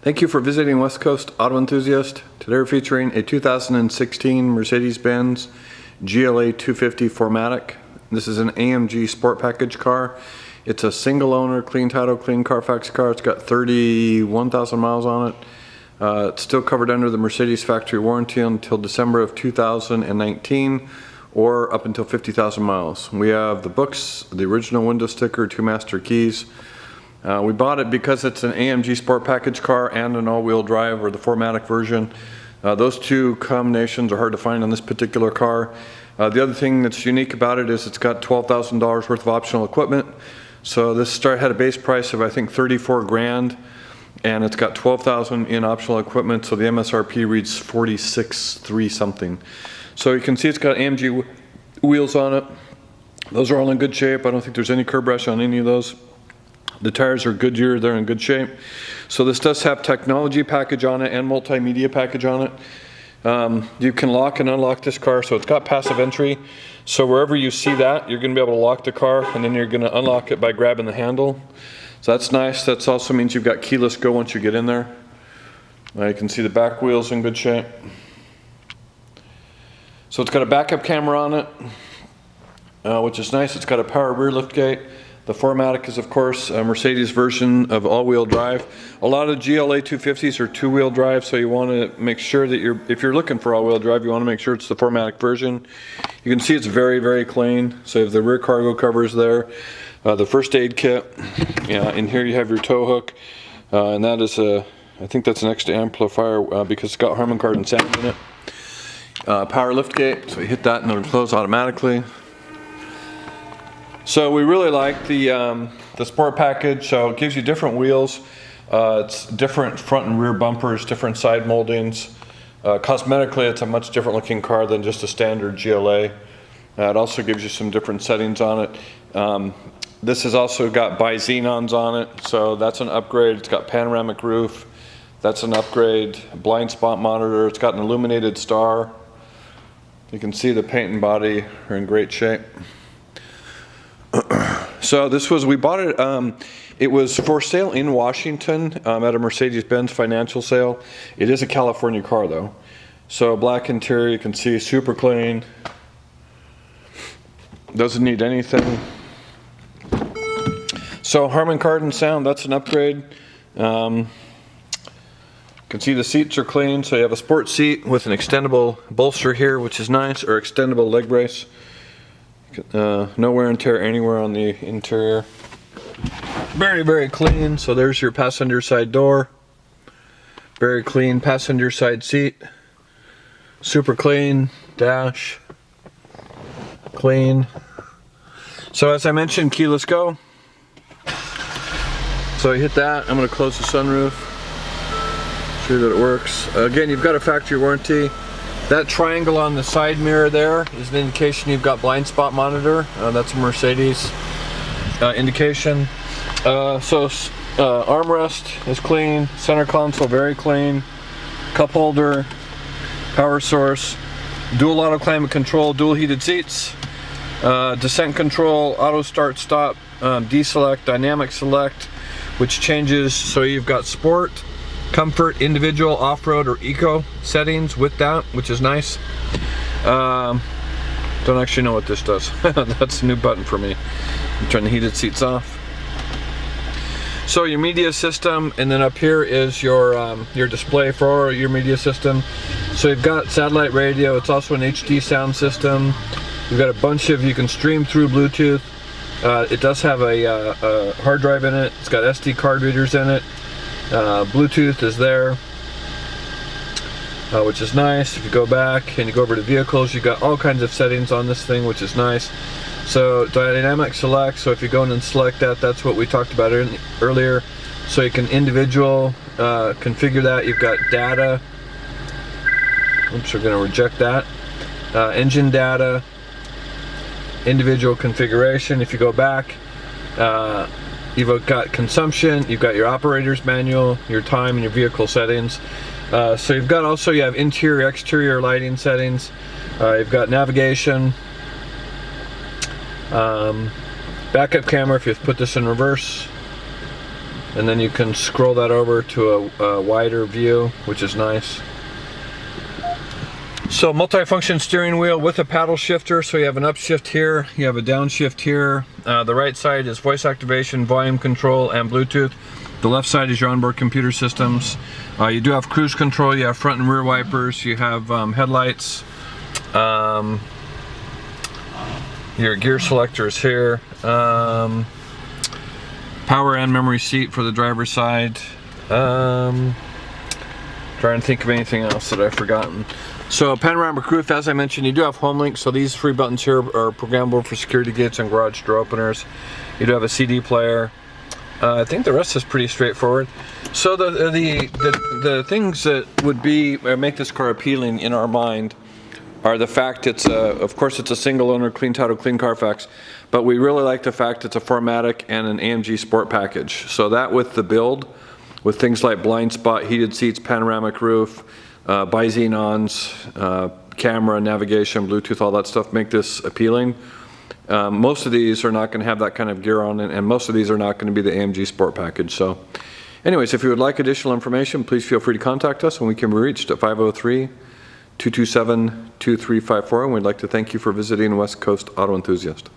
Thank you for visiting West Coast Auto Enthusiast. Today we're featuring a 2016 Mercedes-Benz GLA 250 4MATIC. This is an AMG Sport Package car. It's a single owner, clean title, clean Carfax car. It's got 31,000 miles on it. It's still covered under the Mercedes factory warranty until December of 2019 or up until 50,000 miles. We have the books, the original window sticker, 2 master keys. We bought it because it's an AMG Sport Package car and an all-wheel drive, or the 4MATIC version. Those two combinations are hard to find on this particular car. The other thing that's unique about it is it's got $12,000 worth of optional equipment. So this had a base price of I think 34 grand, and it's got 12,000 in optional equipment. So the MSRP reads 46.3 something. So you can see it's got AMG wheels on it. Those are all in good shape. I don't think there's any curb rash on any of those. The tires are Goodyear, they're in good shape. So this does have technology package on it and multimedia package on it. You can lock and unlock this car, so it's got passive entry. So wherever you see that, you're gonna be able to lock the car, and then you're gonna unlock it by grabbing the handle. So that's nice. That also means you've got keyless go once you get in there. You can see the back wheels in good shape. So it's got a backup camera on it, which is nice. It's got a power rear liftgate. The 4MATIC is, of course, a Mercedes version of all-wheel drive. A lot of GLA 250s are two-wheel drive, so you want to make sure that if you're looking for all-wheel drive, you want to make sure it's the 4MATIC version. You can see it's very, very clean. So you have the rear cargo covers there, the first aid kit. Yeah, and here you have your tow hook, and that is I think that's an extra amplifier because it's got Harman Kardon sound in it. Power liftgate, so you hit that and it'll close automatically. So we really like the Sport Package. So it gives you different wheels. It's different front and rear bumpers, different side moldings. Cosmetically, it's a much different looking car than just a standard GLA. It also gives you some different settings on it. This has also got bi-xenons on it, so that's an upgrade. It's got panoramic roof. That's an upgrade. Blind spot monitor. It's got an illuminated star. You can see the paint and body are in great shape. So we bought it, it was for sale in Washington at a Mercedes-Benz financial sale. It is a California car though. So black interior, you can see, super clean. Doesn't need anything. So Harman Kardon sound, that's an upgrade. You can see the seats are clean, so you have a sport seat with an extendable bolster here, which is nice, or extendable leg brace. No wear and tear anywhere on the interior. Very, very clean. So there's your passenger side door. Very clean passenger side seat. Super clean dash. Clean. So as I mentioned, keyless go. So you hit that. I'm going to close the sunroof. Sure that it works. Again, you've got a factory warranty. That triangle on the side mirror there is an indication you've got blind spot monitor. That's a Mercedes indication. Armrest is clean, center console very clean, cup holder, power source, dual auto climate control, dual heated seats, descent control, auto start stop, deselect, dynamic select, which changes, so you've got sport, comfort, individual, off-road, or eco settings with that, which is nice. Don't actually know what this does. That's a new button for me. Turn the heated seats off. So your media system, and then up here is your display for your media system. So you've got satellite radio. It's also an HD sound system. You've got a bunch of, you can stream through Bluetooth. It does have a hard drive in it. It's got SD card readers in it. Bluetooth is there, which is nice. If you go back and you go over to vehicles, you've got all kinds of settings on this thing, which is nice. So dynamic select, so if you go in and select that, that's what we talked about earlier. So you can individual configure that. You've got data. Oops, we're going to reject that. Engine data, individual configuration. If you go back, you've got consumption, you've got your operator's manual, your time, and your vehicle settings. So you've got also, you have interior, exterior lighting settings. You've got navigation, backup camera if you put this in reverse. And then you can scroll that over to a wider view, which is nice. So multi-function steering wheel with a paddle shifter. So you have an upshift here, you have a downshift here. The right side is voice activation, volume control, and Bluetooth. The left side is your onboard computer systems. You do have cruise control, you have front and rear wipers, you have headlights. Your gear selector is here. Power and memory seat for the driver's side. Trying to think of anything else that I've forgotten. So panoramic roof, as I mentioned, you do have home link. So these three buttons here are programmable for security gates and garage door openers. You do have a CD player. I think the rest is pretty straightforward. So the things that would make this car appealing in our mind are the fact it's of course it's a single owner, clean title, clean Carfax, but we really like the fact it's a 4MATIC and an AMG Sport package. So that with the build, with things like blind spot, heated seats, panoramic roof, bi-xenons, camera, navigation, Bluetooth, all that stuff make this appealing. Most of these are not going to have that kind of gear on it, and most of these are not going to be the AMG Sport package. So anyways, if you would like additional information, please feel free to contact us, and we can be reached at 503-227-2354, and we'd like to thank you for visiting West Coast Auto Enthusiast.